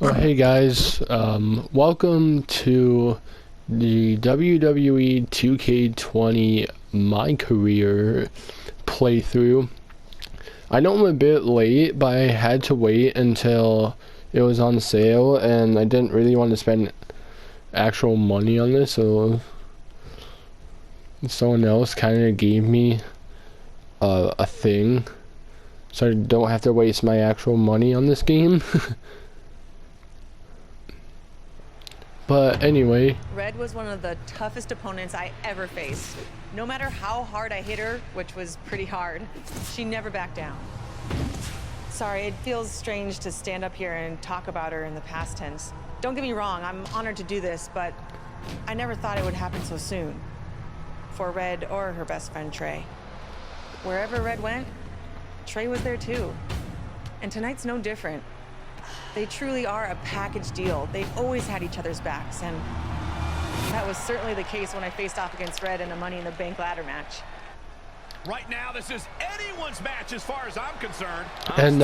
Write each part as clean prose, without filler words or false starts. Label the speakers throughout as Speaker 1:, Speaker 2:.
Speaker 1: Oh, hey guys, welcome to the WWE 2K20 Mycareer playthrough. I know I'm a bit late, but I had to wait until it was on sale, and I didn't really want to spend actual money on this, so someone else kind of gave me a thing, so I don't have to waste my actual money on this game. But anyway,
Speaker 2: Red was one of the toughest opponents I ever faced. No matter how hard I hit her, which was pretty hard, she never backed down. Sorry, it feels strange to stand up here and talk about her in the past tense. Don't get me wrong, I'm honored to do this, but I never thought it would happen so soon. For Red or her best friend, Trey. Wherever Red went, Trey was there too. And tonight's no different. They truly are a package deal. They've always had each other's backs, and that was certainly the case when I faced off against Red in a Money in the Bank ladder match.
Speaker 3: Right now, this is anyone's match as far as I'm concerned.
Speaker 1: And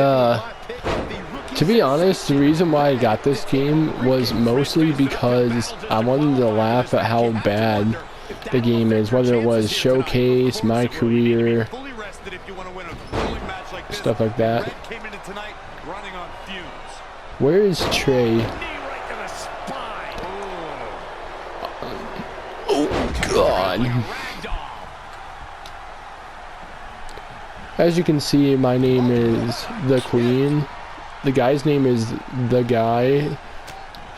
Speaker 1: to be honest, the reason why I got this game was mostly because I wanted to laugh at how bad the game is, whether it was Showcase, Mycareer, stuff like that. Where is Trey? Oh God. As you can see, my name is The Queen. The guy's name is The Guy.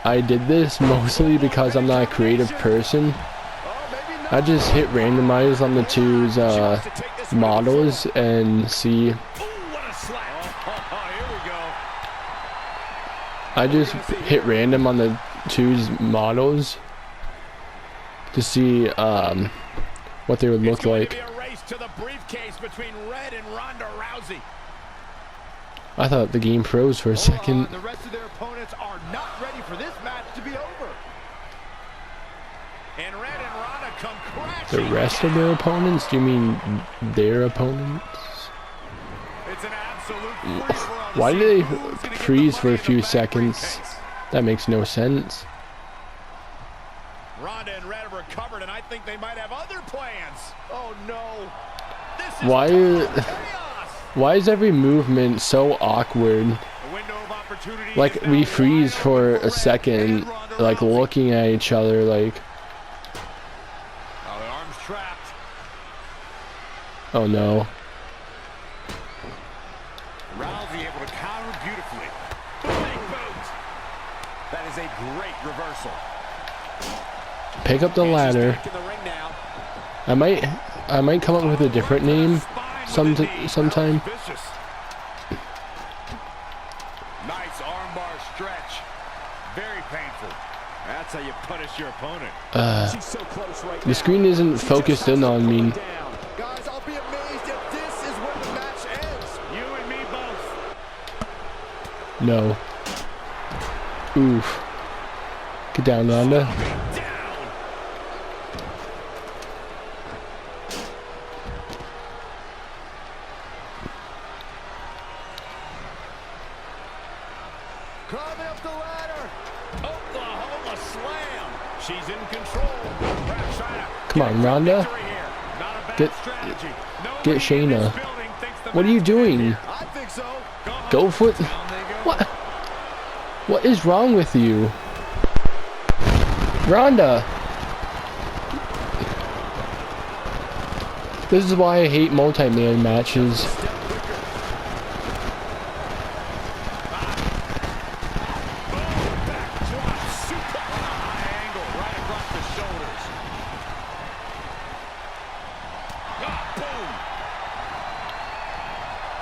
Speaker 1: I did this mostly because I'm not a creative person. I just hit randomize on the two's models and see. I just hit random on the two's models to see what they would look like. I thought the game froze for a second.
Speaker 3: The rest of their opponents are not ready for this match to be over. And Red and Ronda come crashing.
Speaker 1: The rest of their opponents? Do you mean their opponents?
Speaker 3: It's an absolute
Speaker 1: Why do they freeze for a few seconds? That makes no sense.
Speaker 3: Ronda and Red have recovered, and I think they might have other plans. Oh no! This is
Speaker 1: Why is every movement so awkward? Like we freeze for a second, like looking at each other, like.
Speaker 3: Oh, the arm's trapped.
Speaker 1: Oh no.
Speaker 3: Rousey able to counter beautifully. Big boot. That is a great reversal.
Speaker 1: Pick up the ladder. I might come up with a different name sometime.
Speaker 3: Nice armbar stretch. Very painful. That's how you punish your opponent.
Speaker 1: The screen isn't focused in on me.
Speaker 3: Guys, I'll be amazed if this is where the match ends. You and me both.
Speaker 1: No. Oof. Get down, Ronda.
Speaker 3: Climbing up the ladder. Oklahoma slam. She's in control.
Speaker 1: Come on, Ronda. Get Shayna. What are you doing?
Speaker 3: I think so.
Speaker 1: Go for it. What? What is wrong with you? Ronda. This is why I hate multi-man matches.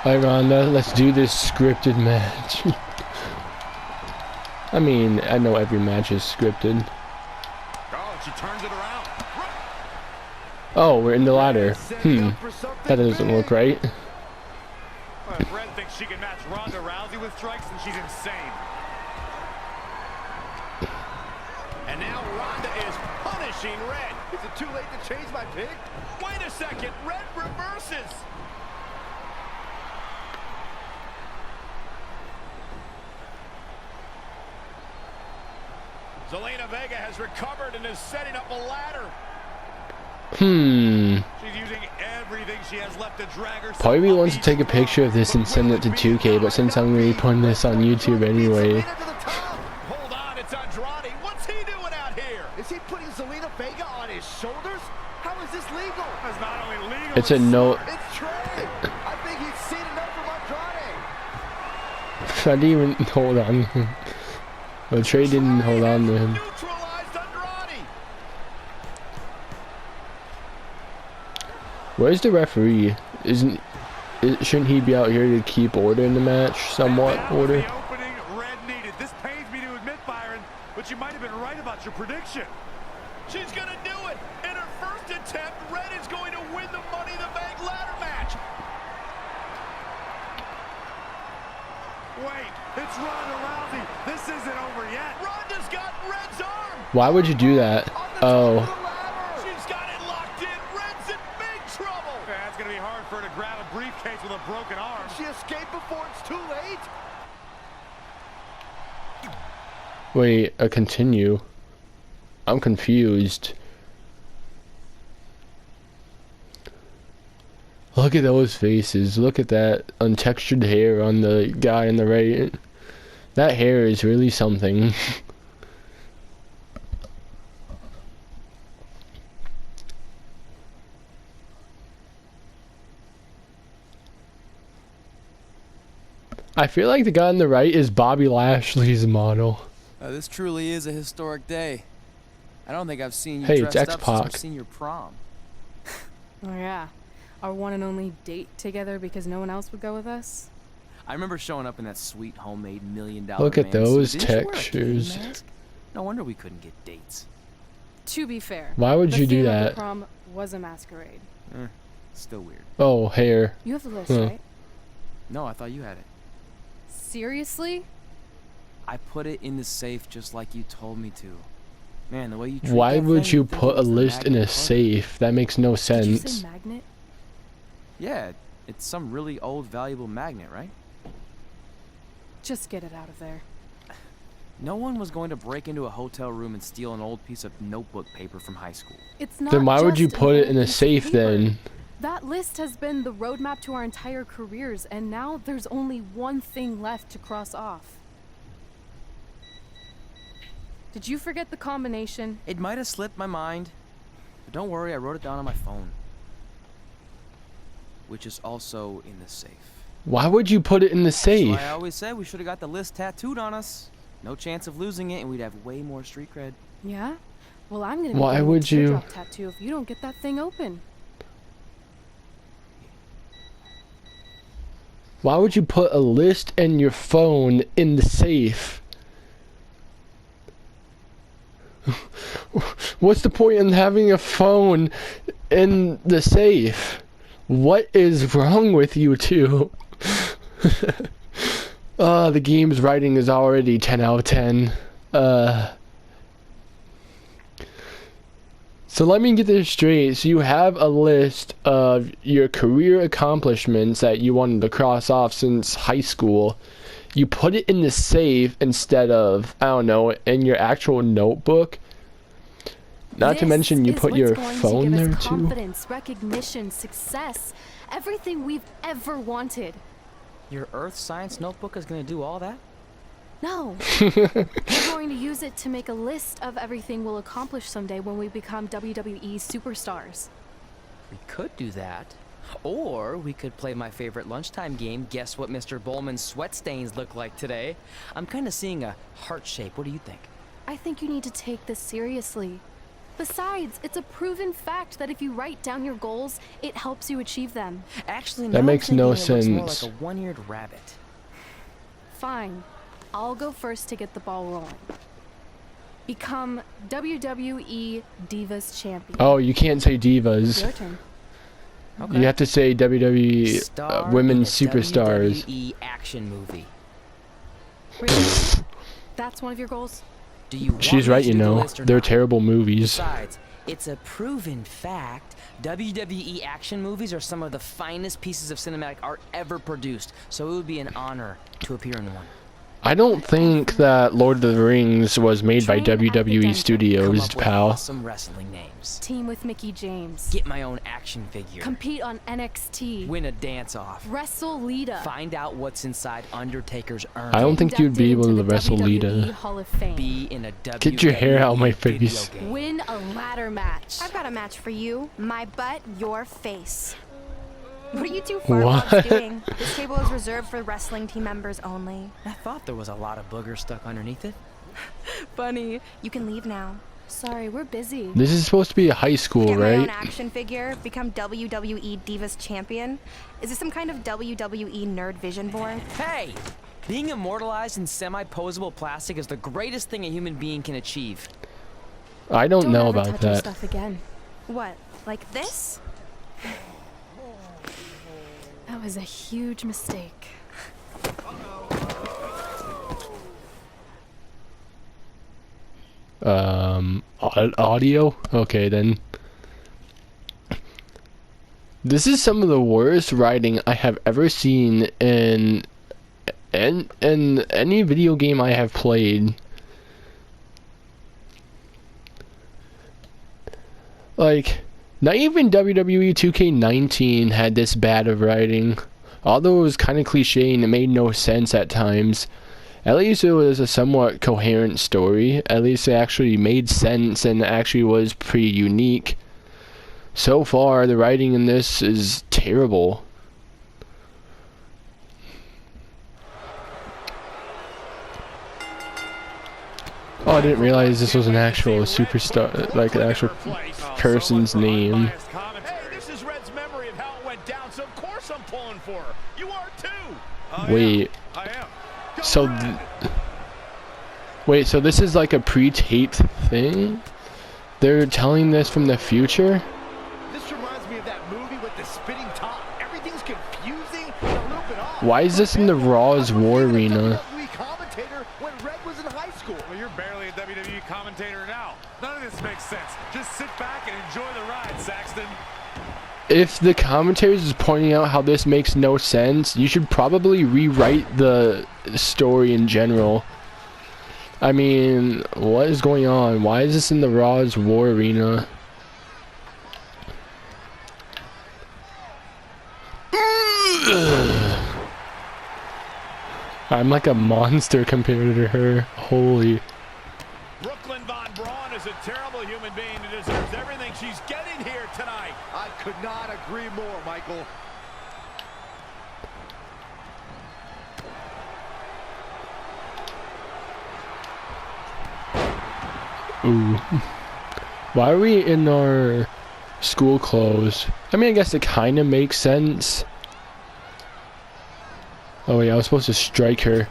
Speaker 1: Alright, Ronda, let's do this scripted match. I mean, I know every match is scripted.
Speaker 3: Oh, she turns it around.
Speaker 1: Oh, we're in the ladder. That doesn't look right.
Speaker 3: Well, if Red thinks she can match Ronda Rousey with strikes, then she's insane. And now Ronda is punishing Red. Is it too late to change my pick? Wait a second, Red reverses. Zelina Vega has recovered and is setting up a ladder.
Speaker 1: She's
Speaker 3: using everything she has left to drag herself.
Speaker 1: Part of me wants to take a picture of this and send it to 2K, but since I'm going to be putting this on YouTube anyway.
Speaker 3: Hold on, it's Andrade. What's he doing out here?
Speaker 4: Is he putting Zelina Vega on his shoulders? How is this legal?
Speaker 3: It's not only legal.
Speaker 1: It's a no.
Speaker 4: It's Trey. I think he's seen enough from Andrade.
Speaker 1: I didn't even hold on. Well, Trey didn't hold on to him.
Speaker 3: Neutralized Andrade.
Speaker 1: Where's the referee? Shouldn't he be out here to keep order in the match? Somewhat order.
Speaker 3: The opening Red needed. This pains me to admit, Byron, but you might have been right about your prediction. She's gonna do it. In her first attempt, Red is going to win the Money in the Bank ladder match. Wait, it's Ronda Rousey. This isn't over yet. Ronda's got Red's arm.
Speaker 1: Why would you do that? Oh.
Speaker 3: She's got it locked in. Red's in big trouble. Yeah, it's gonna be hard for her to grab a briefcase with a broken arm.
Speaker 4: She escaped before it's too late.
Speaker 1: Wait, a continue. I'm confused. Look at those faces. Look at that untextured hair on the guy on the right. That hair is really something. I feel like the guy on the right is Bobby Lashley's model.
Speaker 5: This truly is a historic day. I don't think I've seen you
Speaker 1: Hey,
Speaker 5: dressed
Speaker 1: it's
Speaker 5: up since
Speaker 1: X-Pac.
Speaker 5: we've seen your prom.
Speaker 6: Oh yeah, our one and only date together because no one else would go with us.
Speaker 5: I remember showing up in that sweet homemade $1 million
Speaker 1: Look at
Speaker 5: man
Speaker 1: those
Speaker 5: suit. Didn't you wear a kitty
Speaker 1: textures.
Speaker 5: mask? No wonder we couldn't get dates.
Speaker 6: To be fair,
Speaker 1: Why would
Speaker 6: the
Speaker 1: you do
Speaker 6: theme of
Speaker 1: that?
Speaker 6: The prom was a masquerade.
Speaker 5: Still weird.
Speaker 1: Oh, hair.
Speaker 6: You have the list,
Speaker 1: Huh.
Speaker 6: right?
Speaker 5: No, I thought you had it.
Speaker 6: Seriously?
Speaker 5: I put it in the safe just like you told me to. Man, the way you treat
Speaker 1: Why
Speaker 5: that
Speaker 1: would
Speaker 5: thing,
Speaker 1: you
Speaker 5: you'd think
Speaker 1: put
Speaker 5: it
Speaker 1: a
Speaker 5: was the
Speaker 1: list in a
Speaker 5: magnet part.
Speaker 1: safe? That makes no
Speaker 6: Did you
Speaker 1: sense.
Speaker 6: say magnet?
Speaker 5: Yeah, it's some really old valuable magnet, right?
Speaker 6: Just get it out of there.
Speaker 5: No one was going to break into a hotel room and steal an old piece of notebook paper from high school.
Speaker 6: It's not.
Speaker 1: Then why would you
Speaker 6: just
Speaker 1: put it
Speaker 6: an
Speaker 1: in a
Speaker 6: old piece of
Speaker 1: safe
Speaker 6: paper.
Speaker 1: then?
Speaker 6: That list has been the roadmap to our entire careers, and now there's only one thing left to cross off. Did you forget the combination?
Speaker 5: It might have slipped my mind, but don't worry, I wrote it down on my phone. Which is also in the safe.
Speaker 1: Why would you put it in the
Speaker 5: That's
Speaker 1: safe?
Speaker 5: why I always said we should have got the list tattooed on us. No chance of losing it, and we'd have way more street cred.
Speaker 6: Yeah? Well, I'm gonna
Speaker 1: Why
Speaker 6: get a
Speaker 1: would you-
Speaker 6: teardrop tattoo if you don't get that thing open.
Speaker 1: Why would you put a list and your phone in the safe? What's the point in having a phone in the safe? What is wrong with you two? The game's writing is already 10 out of 10. So let me get this straight. So you have a list of your career accomplishments that you wanted to cross off since high school. You put it in the safe instead of, I don't know, in your actual notebook. Not to mention you put your phone there too.
Speaker 6: Confidence, recognition, success, everything we've ever wanted.
Speaker 5: Your Earth Science notebook is gonna do all that?
Speaker 6: No. We're going to use it to make a list of everything we'll accomplish someday when we become WWE superstars.
Speaker 5: We could do that. Or we could play my favorite lunchtime game, guess what Mr. Bowman's sweat stains look like today. I'm kind of seeing a heart shape. What do you think?
Speaker 6: I think you need to take this seriously. Besides, it's a proven fact that if you write down your goals, it helps you achieve them.
Speaker 5: Actually,
Speaker 1: That
Speaker 5: now
Speaker 1: makes
Speaker 5: I'm
Speaker 1: no
Speaker 5: thinking it looks more
Speaker 1: sense.
Speaker 5: like a one-eared rabbit.
Speaker 6: Fine. I'll go first to get the ball rolling. Become WWE Divas Champion.
Speaker 1: Oh, you can't say divas.
Speaker 6: Your turn.
Speaker 5: Okay.
Speaker 1: You have to say WWE
Speaker 5: Star
Speaker 1: Women's
Speaker 5: in a
Speaker 1: Superstars.
Speaker 5: WWE action movie.
Speaker 6: Really? That's one of your goals?
Speaker 5: Do you want
Speaker 1: She's
Speaker 5: me
Speaker 1: right,
Speaker 5: to
Speaker 1: you
Speaker 5: do the
Speaker 1: know.
Speaker 5: list or
Speaker 1: They're
Speaker 5: not?
Speaker 1: terrible movies.
Speaker 5: Besides, it's a proven fact. WWE action movies are some of the finest pieces of cinematic art ever produced, so it would be an honor to appear in one.
Speaker 1: I don't think that Lord of the Rings was made by
Speaker 6: Train at the
Speaker 1: WWE
Speaker 6: dungeon.
Speaker 5: Come
Speaker 1: Studios,
Speaker 5: up with
Speaker 1: pal.
Speaker 5: awesome wrestling names.
Speaker 6: Team with Mickey James.
Speaker 5: Get my own action figure.
Speaker 6: Compete on NXT.
Speaker 5: Win a dance-off.
Speaker 6: Wrestle Lita.
Speaker 5: Find out what's inside Undertaker's urn.
Speaker 1: I don't think you'd be able to
Speaker 6: Inducted into
Speaker 1: wrestle
Speaker 6: the WWE
Speaker 1: Lita.
Speaker 6: Hall of Fame.
Speaker 5: Be in a
Speaker 1: Get your hair out of my
Speaker 5: video
Speaker 1: face.
Speaker 5: game.
Speaker 6: Win a ladder match.
Speaker 7: I've got a match for you. My butt, your face. What are you two far
Speaker 1: What?
Speaker 7: dogs doing? This table is reserved for wrestling team members only.
Speaker 5: I thought there was a lot of boogers stuck underneath it.
Speaker 7: Funny. You can leave now.
Speaker 6: Sorry, we're busy.
Speaker 1: This is supposed to be a high school,
Speaker 7: Get my own
Speaker 1: right?
Speaker 7: action figure. Become WWE Divas Champion. Is this some kind of WWE nerd vision board?
Speaker 5: Hey! Being immortalized in semi-posable plastic is the greatest thing a human being can achieve.
Speaker 1: I don't know
Speaker 6: ever
Speaker 1: about
Speaker 6: touch our
Speaker 1: that.
Speaker 6: stuff again.
Speaker 7: What? Like this?
Speaker 6: That was a huge mistake.
Speaker 1: Audio? Okay, then. This is some of the worst writing I have ever seen in any video game I have played. Like, not even WWE 2K19 had this bad of writing. Although it was kind of cliche and it made no sense at times, at least it was a somewhat coherent story. At least it actually made sense and actually was pretty unique. So far, the writing in this is terrible. Oh, I didn't realize this was an actual superstar, like an actual person's name.
Speaker 3: Hey, this is Red's memory of how it went down, so of course I'm pulling for her. You are too.
Speaker 1: Wait,
Speaker 3: I am. Go
Speaker 1: so,
Speaker 3: Red.
Speaker 1: wait, so this is like a pre-taped thing? They're telling this from the future?
Speaker 4: This reminds me of that movie with the spinning top. Everything's confusing and a little bit off.
Speaker 1: Why is this in the Raw's War Arena?
Speaker 4: WWE commentator when Red was in high school.
Speaker 3: Well, you're barely a WWE commentator now. None of this makes sense. Just sit back and enjoy the ride, Saxton.
Speaker 1: If the commentators is pointing out how this makes no sense, you should probably rewrite the story in general. I mean, what is going on? Why is this in the Raw's War Arena? I'm like a monster compared to her. Holy.
Speaker 3: Brooklyn Von Braun is a terrible human being who deserves everything she's getting here tonight.
Speaker 4: I could not agree more, Michael.
Speaker 1: Ooh. Why are we in our school clothes? I mean, I guess it kind of makes sense. Oh wait, I was supposed to strike her.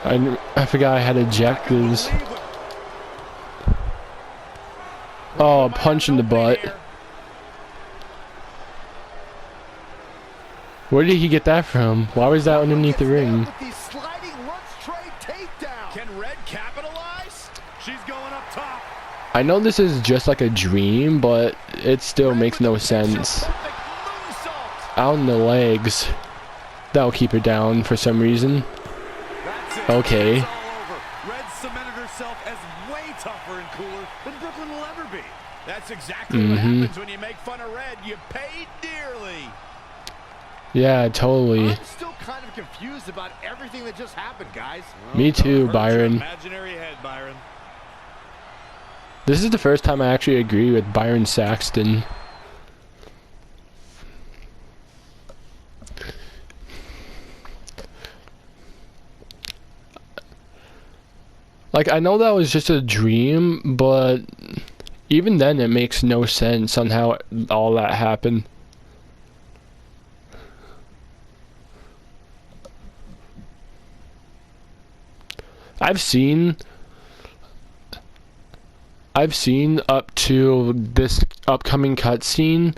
Speaker 1: I forgot I had objectives. Oh, a punch in the butt. Where did he get that from? Why was that underneath the ring?
Speaker 4: With these sliding lunch tray takedowns.
Speaker 3: Can Red capitalize? She's going up top.
Speaker 1: I know this is just like a dream, but it still makes no sense.
Speaker 3: Perfect moonsault.
Speaker 1: Out in the legs. That'll keep her down for some reason.
Speaker 3: That's it.
Speaker 1: Okay.
Speaker 3: It's all over. Red cemented herself as way tougher and cooler than Brooklyn will ever be. That's exactly what happens when you make fun of Red. You pay dearly.
Speaker 1: Yeah, totally.
Speaker 4: I'm still kind of confused about everything that just happened, guys.
Speaker 1: Me too,
Speaker 3: Hurt your
Speaker 1: Byron.
Speaker 3: imaginary head, Byron.
Speaker 1: This is the first time I actually agree with Byron Saxton. Like, I know that was just a dream, but even then it makes no sense on how all that happened. I've seen up to this upcoming cutscene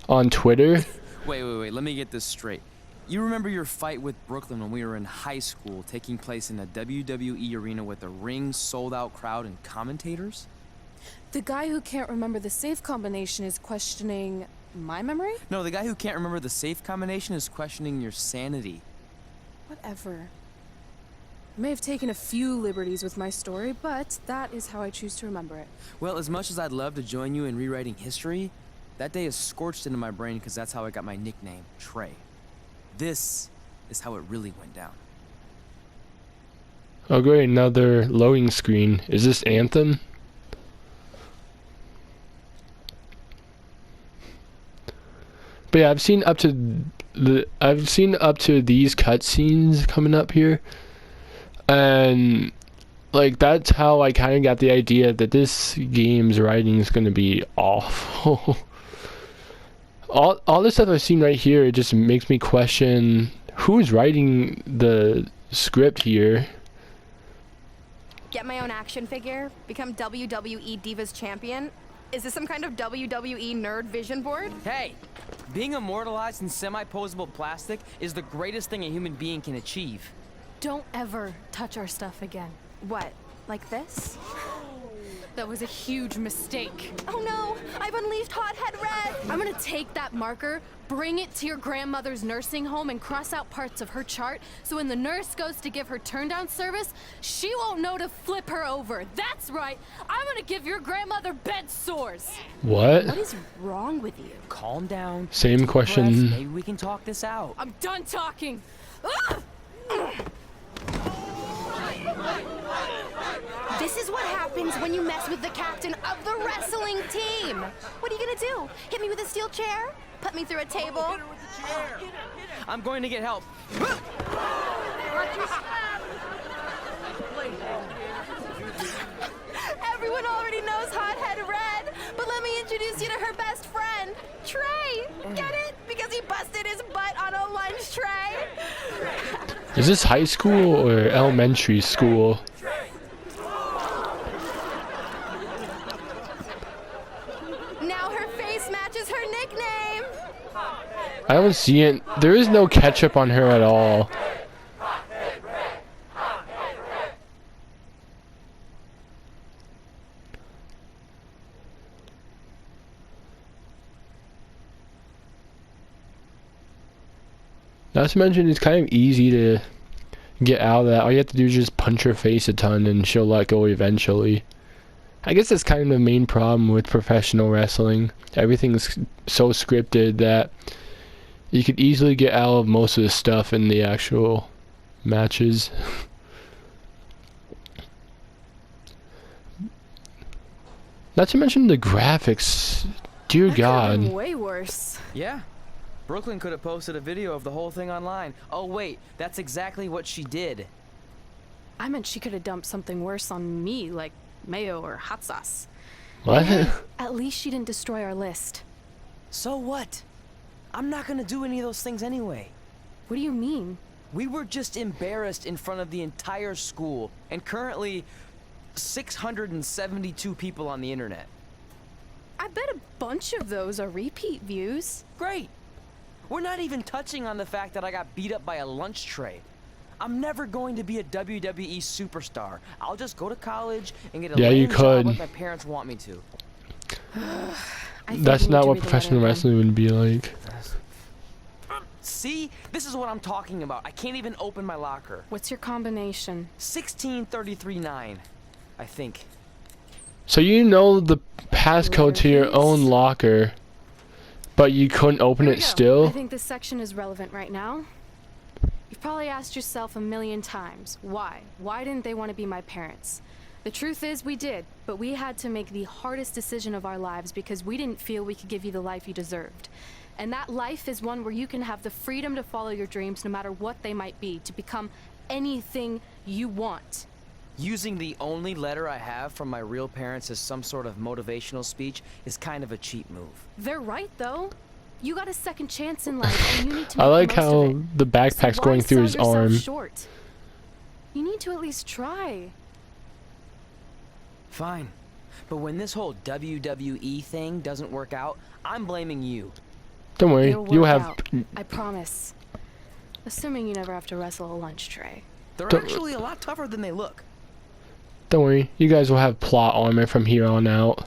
Speaker 1: on Twitter.
Speaker 5: Wait, let me get this straight. You remember your fight with Brooklyn when we were in high school, taking place in a WWE arena with a ring, sold-out crowd, and commentators?
Speaker 6: The guy who can't remember the save combination is questioning My memory?
Speaker 5: No, the guy who can't remember the safe combination is questioning your sanity.
Speaker 6: Whatever. I may have taken a few liberties with my story, but that is how I choose to remember it.
Speaker 5: Well, as much as I'd love to join you in rewriting history, that day is scorched into my brain because that's how I got my nickname, Trey. This is how it really went down.
Speaker 1: Oh great, another loading screen. Is this Anthem? But yeah, I've seen up to these cutscenes coming up here, and like that's how I kind of got the idea that this game's writing is going to be awful. all the stuff I've seen right here, it just makes me question who's writing the script here.
Speaker 7: Get my own action figure? Become WWE Divas Champion? Is this some kind of WWE nerd vision board?
Speaker 5: Hey, being immortalized in semi-posable plastic is the greatest thing a human being can achieve.
Speaker 6: Don't ever touch our stuff again.
Speaker 7: What, like this?
Speaker 6: That was a huge mistake.
Speaker 7: Oh no, I've unleashed Hothead Red!
Speaker 6: I'm gonna take that marker, bring it to your grandmother's nursing home, and cross out parts of her chart so when the nurse goes to give her turn-down service, she won't know to flip her over. That's right, I'm gonna give your grandmother bed sores.
Speaker 1: What?
Speaker 7: What is wrong with you?
Speaker 5: Calm down.
Speaker 1: Same
Speaker 5: Deep
Speaker 1: question.
Speaker 5: breaths, maybe we can talk this out.
Speaker 6: I'm done talking. Ah!
Speaker 7: This is what happens when you mess with the captain of the wrestling team. What are you gonna do? Hit me with a steel chair? Put me through a table?
Speaker 5: I'm going to get help.
Speaker 7: Everyone already knows Hothead Red, but let me introduce you to her best friend, Trey. Get it? Because he busted his butt on a lunch tray.
Speaker 1: Is this high school or elementary school?
Speaker 7: Now her face matches her nickname.
Speaker 1: I don't see it. There is no ketchup on her at all. Not to mention, it's kind of easy to get out of that. All you have to do is just punch her face a ton and she'll let go eventually. I guess that's kind of the main problem with professional wrestling. Everything's so scripted that you could easily get out of most of the stuff in the actual matches. Not to mention the graphics. Dear
Speaker 6: That could have been
Speaker 1: God.
Speaker 6: way worse.
Speaker 5: Yeah. Brooklyn could have posted a video of the whole thing online. Oh wait, that's exactly what she did.
Speaker 6: I meant she could have dumped something worse on me, like mayo or hot sauce.
Speaker 1: What?
Speaker 6: At least she didn't destroy our list.
Speaker 5: So what? I'm not gonna do any of those things anyway.
Speaker 6: What do you mean?
Speaker 5: We were just embarrassed in front of the entire school, and currently 672 people on the internet.
Speaker 6: I bet a bunch of those are repeat views.
Speaker 5: Great. We're not even touching on the fact that I got beat up by a lunch tray. I'm never going to be a WWE superstar. I'll just go to college and get a
Speaker 1: Yeah, you
Speaker 5: lame job
Speaker 1: could.
Speaker 5: like my parents want me to.
Speaker 6: I think
Speaker 1: That's
Speaker 6: you need
Speaker 1: not
Speaker 6: to
Speaker 1: what
Speaker 6: read the
Speaker 1: professional
Speaker 6: letter
Speaker 1: wrestling would be like.
Speaker 5: See? This is what I'm talking about. I can't even open my locker.
Speaker 6: What's your combination?
Speaker 5: 1633-9, I think.
Speaker 1: So you know the passcode to your own locker, but you couldn't open
Speaker 6: Here we
Speaker 1: it
Speaker 6: go.
Speaker 1: still?
Speaker 6: I think this section is relevant right now. You've probably asked yourself a million times, why? Why didn't they want to be my parents? The truth is we did, but we had to make the hardest decision of our lives because we didn't feel we could give you the life you deserved. And that life is one where you can have the freedom to follow your dreams no matter what they might be, to become anything you want.
Speaker 5: Using the only letter I have from my real parents as some sort of motivational speech is kind of a cheap move.
Speaker 6: They're right, though. You got a second chance in life, and you need to
Speaker 1: I
Speaker 6: make
Speaker 1: like
Speaker 6: the most of
Speaker 1: how
Speaker 6: it.
Speaker 1: the backpack's
Speaker 6: So
Speaker 1: going
Speaker 6: why
Speaker 1: through
Speaker 6: sell
Speaker 1: his
Speaker 6: yourself
Speaker 1: arm.
Speaker 6: short? You need to at least try.
Speaker 5: Fine. But when this whole WWE thing doesn't work out, I'm blaming you.
Speaker 1: Don't worry,
Speaker 6: It'll
Speaker 1: you'll
Speaker 6: work
Speaker 1: have.
Speaker 6: out, I promise. Assuming you never have to wrestle a lunch tray.
Speaker 5: They're
Speaker 1: Don't-
Speaker 5: actually a lot tougher than they look.
Speaker 1: Don't worry, you guys will have plot armor from here on out.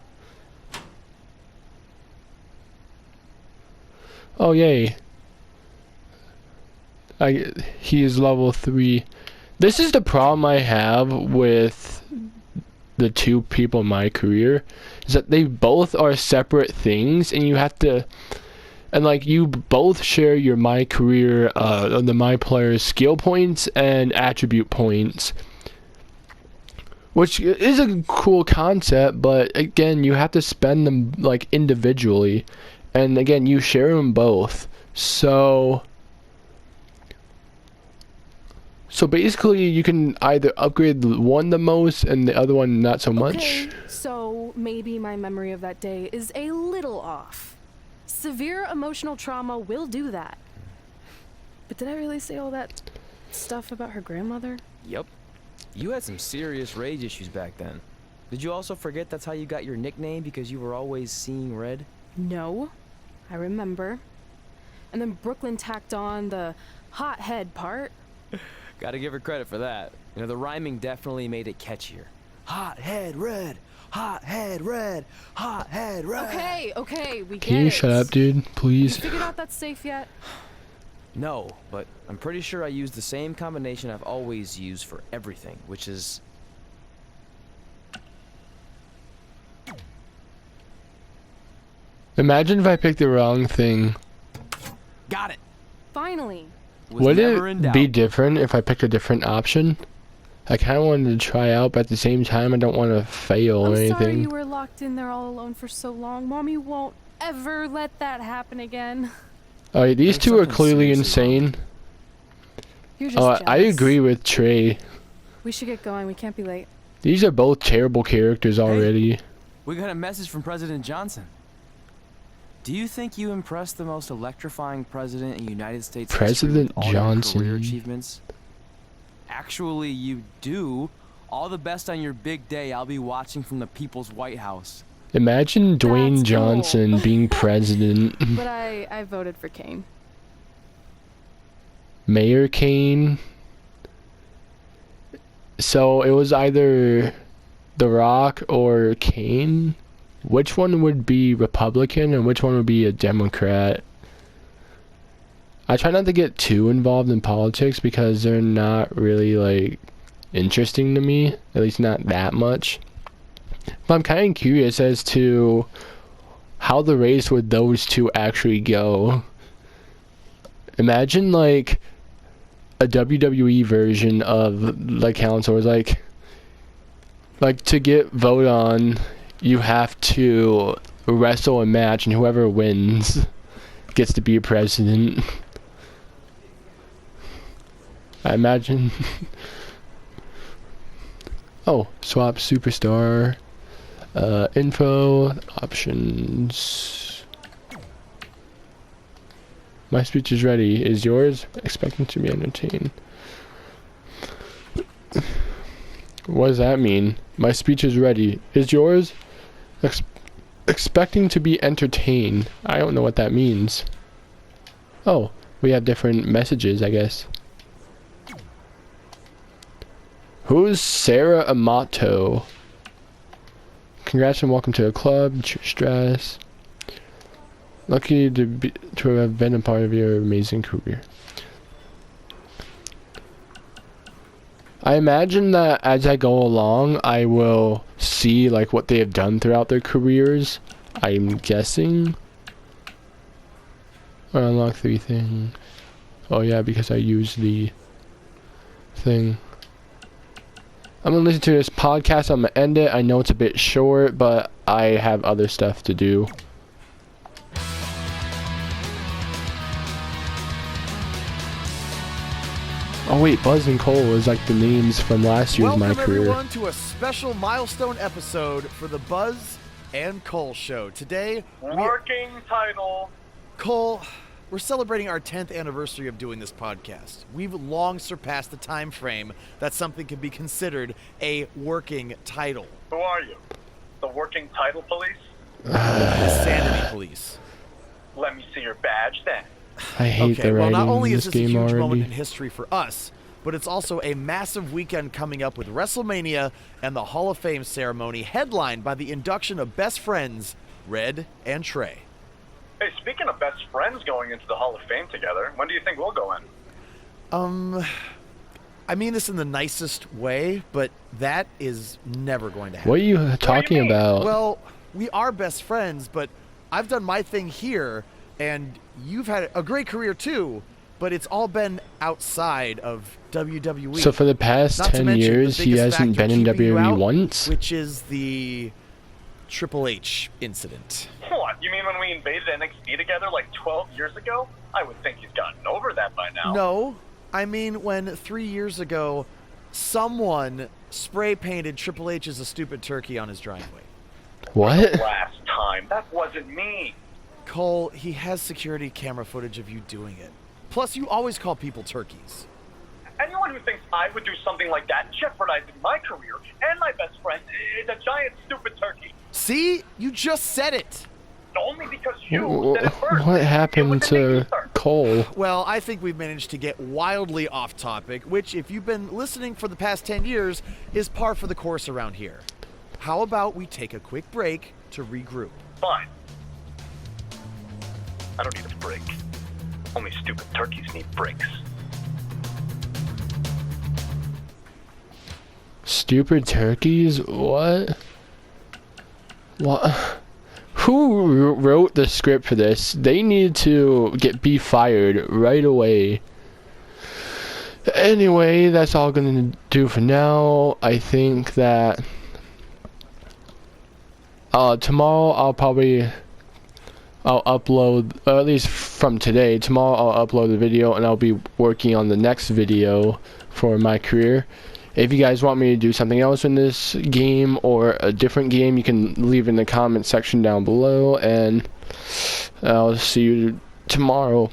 Speaker 1: Oh, yay. He is level 3. This is the problem I have with the two people in Mycareer, is that they both are separate things, and you have to, and like you both share your Mycareer, the MyPlayer skill points and attribute points, which is a cool concept, but again, you have to spend them like individually, and again, you share them both, so basically, you can either upgrade one the most and the other one not so much.
Speaker 6: Okay, so maybe my memory of that day is a little off. Severe emotional trauma will do that. But did I really say all that stuff about her grandmother?
Speaker 5: Yep. You had some serious rage issues back then. Did you also forget that's how you got your nickname, because you were always seeing red?
Speaker 6: No, I remember. And then Brooklyn tacked on the hothead part.
Speaker 5: Gotta give her credit for that. You know, the rhyming definitely made it catchier. Hot head red, hot head red, hot head red.
Speaker 6: Okay, we get it.
Speaker 1: Can you shut up, dude? Please.
Speaker 6: You figured out that's safe yet?
Speaker 5: No, but I'm pretty sure I used the same combination I've always used for everything, which is...
Speaker 1: Imagine if I picked the wrong thing.
Speaker 5: Got it!
Speaker 6: Finally.
Speaker 5: Was
Speaker 1: Would
Speaker 5: never in
Speaker 1: it
Speaker 5: doubt.
Speaker 1: be different if I picked a different option? I kind of wanted to try out, but at the same time, I don't want to fail or
Speaker 6: I'm
Speaker 1: anything.
Speaker 6: sorry you were locked in there all alone for so long. Mommy won't ever let that happen again.
Speaker 1: Alright, these
Speaker 5: There's
Speaker 1: two are
Speaker 5: something
Speaker 1: clearly
Speaker 5: seriously wrong.
Speaker 1: insane.
Speaker 6: You're just
Speaker 1: Oh,
Speaker 6: jealous.
Speaker 1: I agree with Trey.
Speaker 6: We should get going. We can't be late.
Speaker 1: These are both terrible characters already.
Speaker 5: We got a message from President Johnson. Do you think you impressed the most electrifying president in United States history
Speaker 1: President
Speaker 5: with all your
Speaker 1: Johnson.
Speaker 5: career achievements? Actually, you do. All the best on your big day. I'll be watching from the People's White House.
Speaker 1: Imagine Dwayne
Speaker 6: That's cool.
Speaker 1: Johnson being president.
Speaker 6: But I voted for Kane.
Speaker 1: Mayor Kane. So it was either The Rock or Kane. Which one would be Republican and which one would be a Democrat? I try not to get too involved in politics because they're not really like interesting to me, at least not that much. But I'm kind of curious as to how the race with those two actually go. Imagine like a WWE version of the council was like to get vote on, you have to wrestle a match and whoever wins gets to be a president. I imagine. Oh, swap superstar. Info, options. My speech is ready. Is yours? Expecting to be entertained. What does that mean? My speech is ready. Is yours? Expecting to be entertained. I don't know what that means. Oh, we have different messages, I guess. Who's Sarah Amato? Congrats and welcome to the club. Stress. Lucky to have been a part of your amazing career. I imagine that as I go along, I will see like what they have done throughout their careers. I'm guessing. Or unlock 3 things. Oh yeah, because I used the thing. I'm gonna listen to this podcast. I'm gonna end it. I know it's a bit short, but I have other stuff to do. Oh wait, Buzz and Cole is like the names from last year's
Speaker 4: Welcome
Speaker 1: Mycareer.
Speaker 4: everyone to a special milestone episode for the Buzz and Cole Show. Today,
Speaker 8: Working title.
Speaker 4: Cole, we're celebrating our 10th anniversary of doing this podcast. We've long surpassed the time frame that something can be considered a working title.
Speaker 8: Who are you? The working title police?
Speaker 4: The Sanity Police.
Speaker 8: Let me see your badge then.
Speaker 1: I hate
Speaker 4: Okay,
Speaker 1: the
Speaker 4: well,
Speaker 1: writing
Speaker 4: not only
Speaker 1: in
Speaker 4: is
Speaker 1: this
Speaker 4: this a
Speaker 1: game
Speaker 4: huge moment
Speaker 1: already.
Speaker 4: in history for us, but it's also a massive weekend coming up with WrestleMania and the Hall of Fame ceremony headlined by the induction of best friends, Red and Trey.
Speaker 8: Hey, speaking of best friends going into the Hall of Fame together, when do you think we'll go in?
Speaker 4: I mean this in the nicest way, but that is never going to happen.
Speaker 1: What are you talking
Speaker 8: mean?
Speaker 1: about?
Speaker 4: Well, we are best friends, but I've done my thing here, and you've had a great career too, but it's all been outside of WWE.
Speaker 1: So for the past
Speaker 4: Not to
Speaker 1: 10
Speaker 4: mention the
Speaker 1: years, he
Speaker 4: biggest
Speaker 1: hasn't
Speaker 4: factor
Speaker 1: been in
Speaker 4: keeping you
Speaker 1: WWE
Speaker 4: out,
Speaker 1: once?
Speaker 4: which is the Triple H incident.
Speaker 8: What, you mean when we invaded NXT together like 12 years ago? I would think he's gotten over that by now.
Speaker 4: No, I mean when 3 years ago, someone spray painted Triple H as a stupid turkey on his driveway.
Speaker 1: What?
Speaker 8: Last time, that wasn't me.
Speaker 4: Cole, he has security camera footage of you doing it. Plus, you always call people turkeys.
Speaker 8: Anyone who thinks I would do something like that, jeopardizing my career and my best friend, is a giant stupid turkey.
Speaker 4: See? You just said it.
Speaker 8: Only because you said it first.
Speaker 1: What
Speaker 8: It
Speaker 1: happened
Speaker 8: was an
Speaker 1: to
Speaker 8: ether.
Speaker 1: Cole?
Speaker 4: Well, I think we've managed to get wildly off topic, which, if you've been listening for the past 10 years, is par for the course around here. How about we take a quick break to regroup?
Speaker 8: Fine. I don't need a break. Only stupid turkeys need breaks.
Speaker 1: Stupid turkeys? What? What? Who wrote the script for this? They need to be fired right away. Anyway, that's all I'm gonna do for now. I think that tomorrow I'll upload, or at least from today. Tomorrow I'll upload the video, and I'll be working on the next video for my career. If you guys want me to do something else in this game or a different game, you can leave in the comment section down below, and I'll see you tomorrow.